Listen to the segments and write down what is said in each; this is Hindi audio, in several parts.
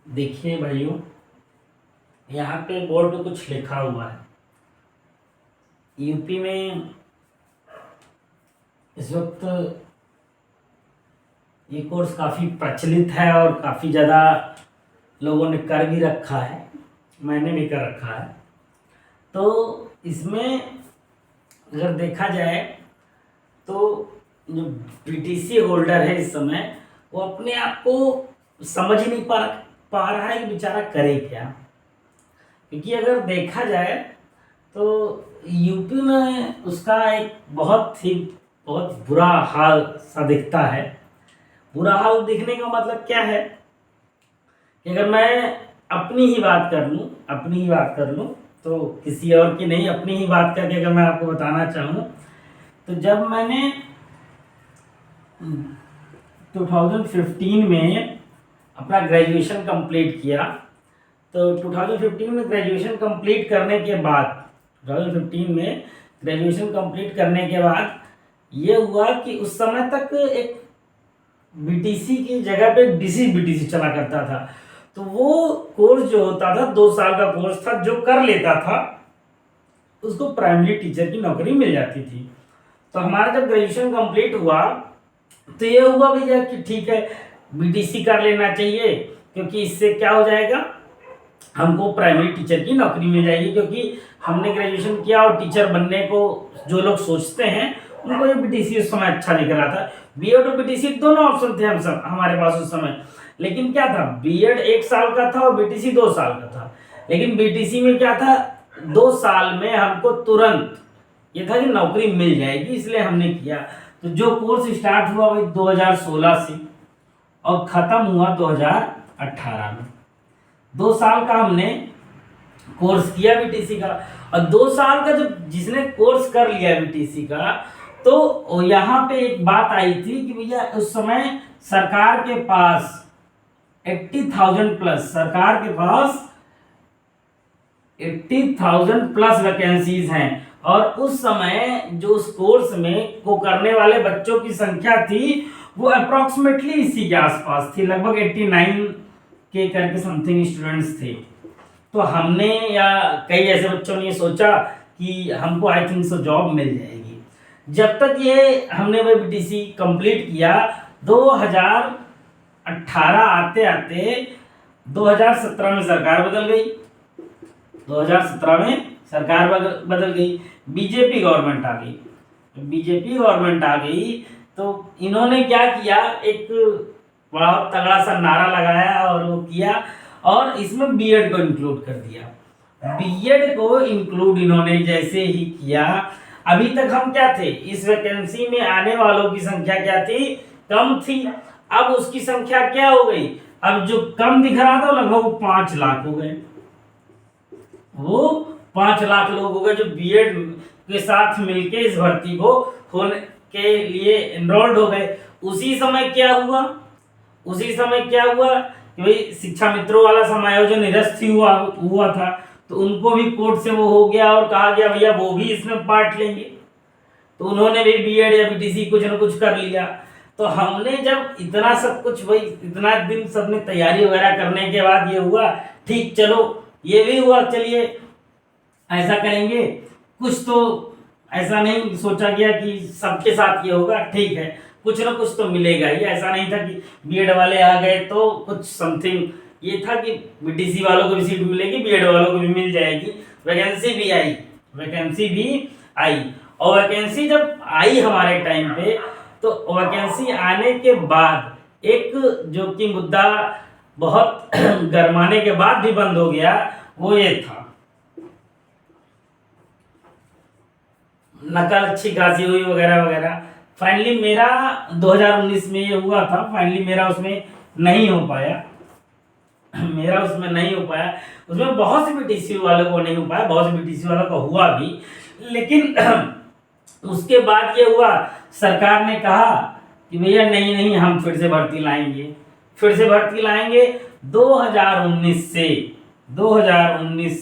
देखिए भाइयों, यहाँ पे बोर्ड पे कुछ लिखा हुआ है। यूपी में इस वक्त ये कोर्स काफ़ी प्रचलित है और काफ़ी ज़्यादा लोगों ने कर भी रखा है, मैंने भी कर रखा है। तो इसमें अगर देखा जाए तो जो पीटीसी होल्डर है इस समय, वो अपने आप को समझ नहीं पा रहा है कि बेचारा करे क्या। क्योंकि अगर देखा जाए तो यूपी में उसका एक बहुत बुरा हाल सा दिखता है। बुरा हाल दिखने का मतलब क्या है कि अगर मैं अपनी ही बात कर लूँ तो किसी और की नहीं, अपनी ही बात करके अगर मैं आपको बताना चाहूँ तो जब मैंने 2015 में अपना ग्रेजुएशन कंप्लीट किया, तो 2015 में ग्रेजुएशन कंप्लीट करने के बाद 2015 में ग्रेजुएशन कंप्लीट करने के बाद ये हुआ कि उस समय तक एक बीटीसी की जगह पे डीसी बीटीसी चला करता था। तो वो कोर्स जो होता था 2 साल का कोर्स था, जो कर लेता था उसको प्राइमरी टीचर की नौकरी मिल जाती थी। तो हमारा जब ग्रेजुएशन कंप्लीट हुआ तो ये हुआ भैया कि ठीक है बीटीसी कर लेना चाहिए, क्योंकि इससे क्या हो जाएगा, हमको प्राइमरी टीचर की नौकरी मिल जाएगी। क्योंकि हमने ग्रेजुएशन किया और टीचर बनने को जो लोग सोचते हैं उनको ये बीटीसी उस समय अच्छा दिख रहा था। बीएड और बीटीसी दोनों ऑप्शन थे हमारे पास उस समय। लेकिन क्या था, बीएड 1 साल का था और बीटीसी 2 साल का था। लेकिन बीटीसी में क्या था, 2 साल में हमको तुरंत ये था कि नौकरी मिल जाएगी, इसलिए हमने किया। तो जो कोर्स स्टार्ट हुआ भाई 2016 से और ख़त्म हुआ 2018 में। 2 साल का हमने कोर्स किया बीटीसी का। और 2 साल का जब जिसने कोर्स कर लिया बीटीसी का, तो यहाँ पे एक बात आई थी कि भैया उस समय सरकार के पास 80,000 प्लस वैकेंसीज हैं। और उस समय जो उस कोर्स में को करने वाले बच्चों की संख्या थी वो अप्रोक्सीमेटली इसी के आसपास थी, लगभग 89 के करके समथिंग स्टूडेंट्स थे। तो हमने या कई ऐसे बच्चों ने सोचा कि हमको आई थिंक सो जॉब मिल जाएगी। जब तक ये हमने वो बीटीसी कंप्लीट किया, 2018 आते आते 2017 में सरकार बदल गई। 2017 में सरकार बदल गई, बीजेपी गवर्नमेंट आ गई। बीजेपी गवर्नमेंट आ गई तो इन्होंने क्या किया, एक बहुत तगड़ा सा नारा लगाया और वो किया, और इसमें बीएड को इंक्लूड कर दिया। बीएड को इंक्लूड इन्होंने जैसे ही किया, अभी तक हम क्या थे, इस वैकेंसी में आने वालों की संख्या क्या थी, कम थी। अब उसकी संख्या क्या हो गई, अब जो कम दिख रहा था लगभग 5 लाख हो गए। वो 5 लाख लोग हो गए जो बीएड के साथ मिलके इस भर्ती को होने के लिए एनरोल्ड हो गए। उसी समय क्या हुआ कि भाई शिक्षा मित्रों वाला समायोजन निरस्त हुआ था, तो उनको भी कोर्ट से वो हो गया और कहा गया भैया वो भी इसमें पार्ट लेंगे। तो उन्होंने भी बीएड या बीटीसी कुछ न कुछ कर लिया। तो हमने जब इतना सब कुछ, भाई इतना दिन सबने तैयारी वगैरह करने के बाद ये हुआ, ठीक चलो ये भी हुआ, चलिए ऐसा करेंगे कुछ। तो ऐसा नहीं सोचा गया कि सबके साथ ये होगा, ठीक है कुछ ना कुछ तो मिलेगा ही। ऐसा नहीं था कि बीएड वाले आ गए तो कुछ समथिंग, ये था कि बीटीसी वालों को भी सीट मिलेगी, बीएड वालों को भी मिल जाएगी। वैकेंसी भी आई। और वैकेंसी जब आई हमारे टाइम पे, तो वैकेंसी आने के बाद एक जो कि मुद्दा बहुत गरमाने के बाद भी बंद हो गया, वो ये था, नकल अच्छी खासी हुई वगैरह वगैरह। फाइनली मेरा 2019 में ये हुआ था, फाइनली मेरा उसमें नहीं हो पाया। उसमें बहुत से बीटीसी वालों को नहीं हो पाया, बहुत से बीटीसी वालों का हुआ भी। लेकिन उसके बाद ये हुआ, सरकार ने कहा कि भैया नहीं हम फिर से भर्ती लाएंगे। 2019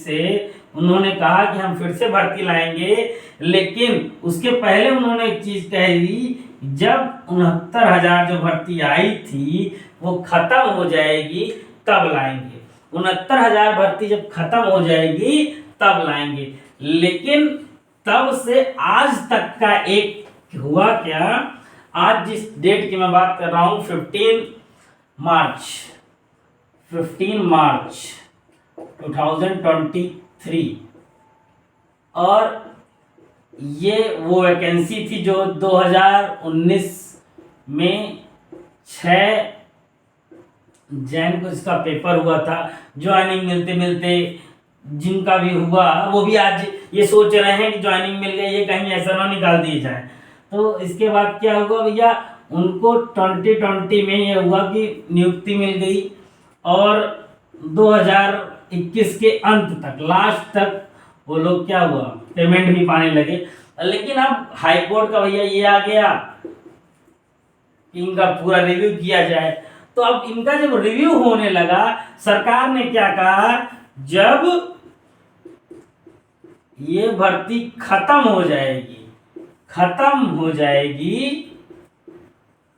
से उन्होंने कहा कि हम फिर से भर्ती लाएंगे। लेकिन उसके पहले उन्होंने एक चीज कह दी, जब 69,000 जो भर्ती आई थी वो खत्म हो जाएगी तब लाएंगे। 69,000 भर्ती जब खत्म हो जाएगी तब लाएंगे। लेकिन तब से आज तक का एक हुआ क्या, आज जिस डेट की मैं बात कर रहा हूं 15 मार्च 2023, और ये वो वैकेंसी थी जो 2019 में 6 जैन को इसका पेपर हुआ था। ज्वाइनिंग मिलते मिलते जिनका भी हुआ वो भी आज ये सोच रहे हैं कि ज्वाइनिंग मिल गई, ये कहीं ऐसा ना निकाल दिए जाए। तो इसके बाद क्या हुआ भैया, उनको 2020 में ये हुआ कि नियुक्ति मिल गई, और 2021 के अंत तक, लास्ट तक वो लोग क्या हुआ, पेमेंट भी पाने लगे। लेकिन अब हाई कोर्ट का भैया ये आ गया कि इनका पूरा रिव्यू किया जाए। तो अब इनका जब रिव्यू होने लगा, सरकार ने क्या कहा, जब ये भर्ती खत्म हो जाएगी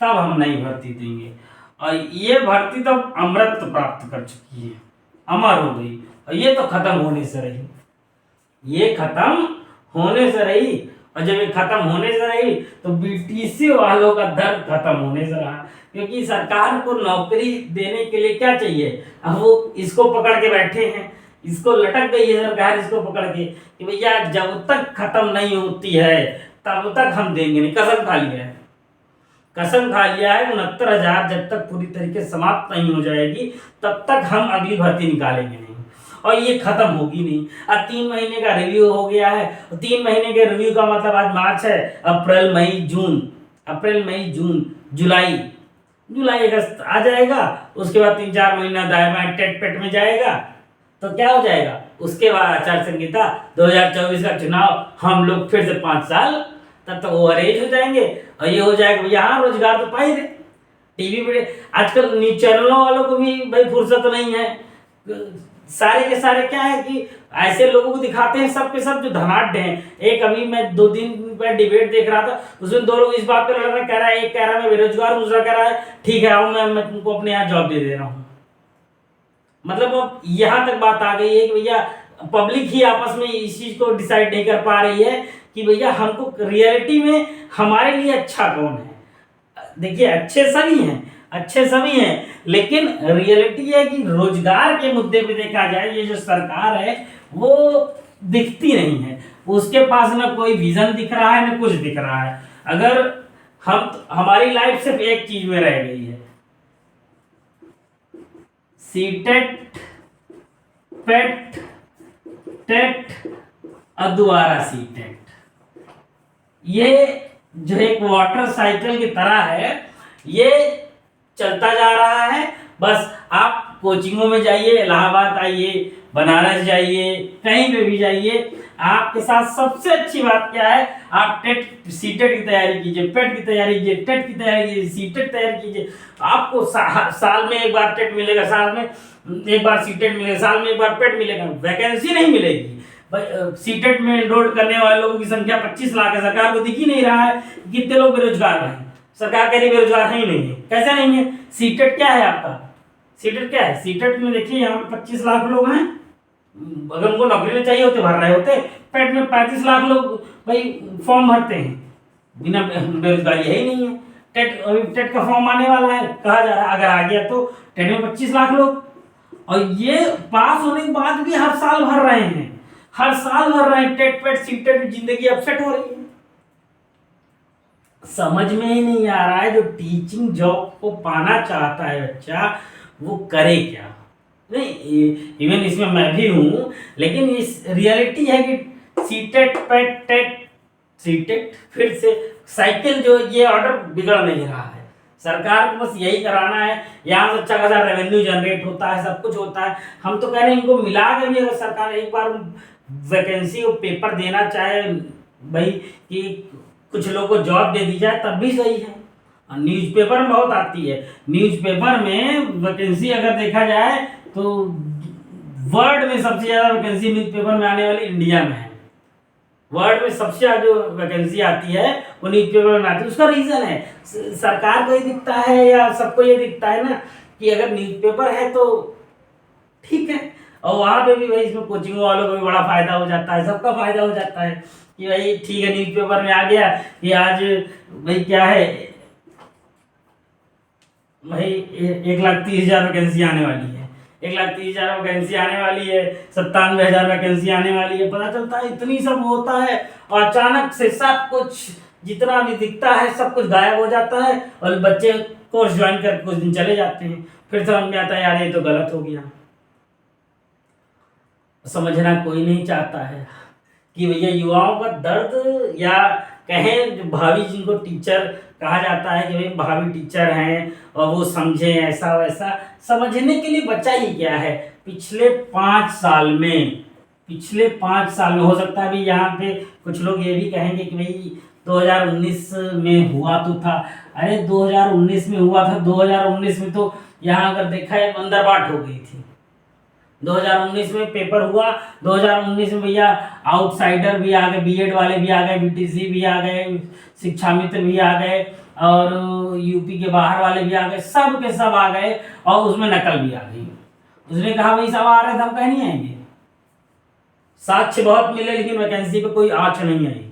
तब हम नई भर्ती देंगे। और ये भर्ती तो अमृत प्राप्त कर चुकी है, अमर हो गई, और ये तो खत्म होने से रही, और जब ये खत्म होने से रही तो बीटीसी वालों का दर्द खत्म होने से रहा। क्योंकि सरकार को नौकरी देने के लिए क्या चाहिए, अब वो इसको पकड़ के बैठे हैं, इसको लटक गई है सरकार इसको पकड़ के कि भैया जब तक खत्म नहीं होती है तब तक हम देंगे नहीं। कसम खा लिया है 69,000 जब तक पूरी तरीके से समाप्त नहीं हो जाएगी तब तक हम अगली भर्ती निकालेंगे नहीं, और ये खत्म होगी नहीं। अब 3 महीने का रिव्यू हो गया है, 3 महीने के रिव्यू का मतलब आज मार्च है, अप्रैल मई जून जुलाई अगस्त आ जाएगा। उसके बाद 3-4 महीना दाएं बाएं टेट पेट में जाएगा, तो क्या हो जाएगा, उसके बाद आचार संहिता 2024 का चुनाव, हम लोग फिर से 5 साल तब तक ओवरेज हो जाएंगे, और ये हो जाएगा भैया हाँ रोजगार तो पा ही रहे। टीवी पे आजकल न्यूज चैनलों वालों को भी भाई फुर्सत नहीं है, सारे के सारे क्या है कि ऐसे लोगों को दिखाते हैं सब के सब जो धनाढ़ हैं। एक अभी मैं 2 दिन पहले डिबेट देख रहा था, उसमें 2 लोग इस बात पे लड़ रहे, कह रहा है, एक कह रहा है मैं बेरोजगार हूं, दूसरा कह रहा है ठीक है आओ मैं तुमको अपने यहाँ जॉब दे रहा हूँ। मतलब अब यहाँ तक बात आ गई है कि भैया पब्लिक ही आपस में इस चीज को डिसाइड नहीं कर पा रही है कि भैया हमको रियलिटी में हमारे लिए अच्छा कौन है। देखिए अच्छे सभी हैं, लेकिन रियलिटी है कि रोजगार के मुद्दे पे देखा जाए ये जो सरकार है वो दिखती नहीं है, उसके पास ना कोई विजन दिख रहा है ना कुछ दिख रहा है। अगर हमारी लाइफ सिर्फ एक चीज में रह गई है, सीटेट पेट टेट और दोबारा सीटेट, ये जो एक वाटर साइकिल की तरह है, ये चलता जा रहा है। बस आप कोचिंगों में जाइए, इलाहाबाद आइए, बनारस जाइए, कहीं पे भी जाइए, आपके साथ सबसे अच्छी बात क्या है, आप टेट सीटेट की तैयारी कीजिए, पेट की तैयारी कीजिए, टेट की तैयारी कीजिए, सीटेट तैयारी कीजिए। आपको साल में एक बार टेट मिलेगा, साल में एक बार सीटेट मिलेगा, साल में एक बार पेट मिलेगा, वैकेंसी नहीं मिलेगी। सीटेट में एनरोल करने वाले लोगों की संख्या 25 लाख है, सरकार को दिख ही नहीं रहा है कितने लोग बेरोजगार हैं। सरकार कह रही बेरोजगार है ही नहीं है, कैसा नहीं है। सीटेट क्या है आपका, सीटेट में देखिए यहाँ पे 25 लाख लोग हैं, अगर उनको नौकरी में चाहिए होते भर रहे होते। पेट में 35 लाख लोग भाई फॉर्म भरते हैं, बिना बेरोजगारी है ही नहीं है। टेट का फॉर्म आने वाला है, कहा जा रहा है अगर आ गया तो टेट में 25 लाख लोग, और ये पास होने के बाद भी हर साल भर रहे हैं, टेट पेट सीटेट में जिंदगी अपसेट हो रही है। समझ में ही नहीं आ रहा है जो टीचिंग जॉब को पाना चाहता है बच्चा वो करे क्या। नहीं इवन इसमें मैं भी हूं, लेकिन इस रियलिटी है कि सीटेट पेट टेट सीटेट फिर से साइकिल जो ये ऑर्डर बिगड़ नहीं रहा है। सरकार को बस यही कराना है, यहाँ से अच्छा खासा रेवेन्यू जनरेट होता है, सब कुछ होता है। हम तो कह रहे हैं इनको मिला के भी अगर सरकार एक बार वैकेंसी को पेपर देना चाहे भाई कि कुछ लोगों को जॉब दे दी जाए तब भी सही है। न्यूज़पेपर में बहुत आती है, न्यूज़पेपर में वैकेंसी अगर देखा जाए तो वर्ल्ड में सबसे ज़्यादा वैकेंसी न्यूज़पेपर में आने वाली इंडिया में है। वर्ल्ड में सबसे ज़्यादा जो वैकेंसी आती है वो न्यूज़पेपर में आती है। उसका रीज़न है सरकार को ये दिखता है या सबको ये दिखता है ना कि अगर न्यूज़पेपर है तो ठीक है। और वहाँ पे भी भाई इसमें कोचिंग वालों को भी बड़ा फायदा हो जाता है, सबका फायदा हो जाता है कि भाई ठीक है, न्यूज़पेपर में आ गया कि आज भाई क्या है, भाई 1,30,000 वैकेंसी आने वाली है, 1,30,000 वैकेंसी आने वाली है, 97,000 वैकेंसी आने वाली है, पता चलता है इतनी सब होता है और अचानक से सब कुछ जितना भी दिखता है सब कुछ गायब हो जाता है और बच्चे कोर्स ज्वाइन कर कुछ दिन चले जाते हैं, फिर समझ में आता है यार ये तो गलत हो गया। समझना कोई नहीं चाहता है कि भैया युवाओं का दर्द, या कहें जो भावी जिनको टीचर कहा जाता है कि भाई भावी टीचर हैं और वो समझें ऐसा वैसा, समझने के लिए बचा ही क्या है। पिछले 5 साल में हो सकता है भी यहाँ पे कुछ लोग ये भी कहेंगे कि भाई 2019 में हुआ तो था। अरे 2019 में हुआ था, 2019 में तो यहाँ अगर देखा है बंदरबाट हो गई थी। 2019 में पेपर हुआ, 2019 में भैया आउटसाइडर भी आ गए, बीएड वाले भी आ गए, बीटीसी भी आ गए, शिक्षा मित्र भी आ गए और यूपी के बाहर वाले भी आ गए, सब के सब आ गए और उसमें नकल भी आ गई। उसने कहा भाई सब आ रहे थे, हम कहीं नहीं आएंगे। साक्ष्य बहुत मिले लेकिन वैकेंसी पे कोई आँच नहीं आई।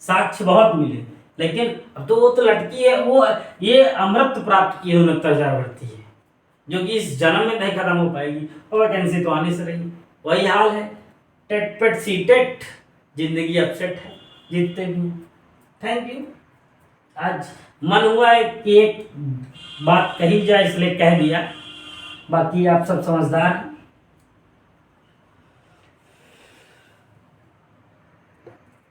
साक्ष्य बहुत मिले लेकिन अब तो वो तो लटकी है, वो ये अमृत प्राप्त किए 69,000 भर्ती है जो कि इस जन्म में नहीं खत्म हो पाएगी और वैकेंसी तो आने से रही। वही हाल है, टेट पेट सी टेट, जिंदगी अपसेट है जीतते भी। Thank you. आज मन हुआ है कि एक बात कही जाए इसलिए कह दिया, बाकी आप सब समझदार हैं।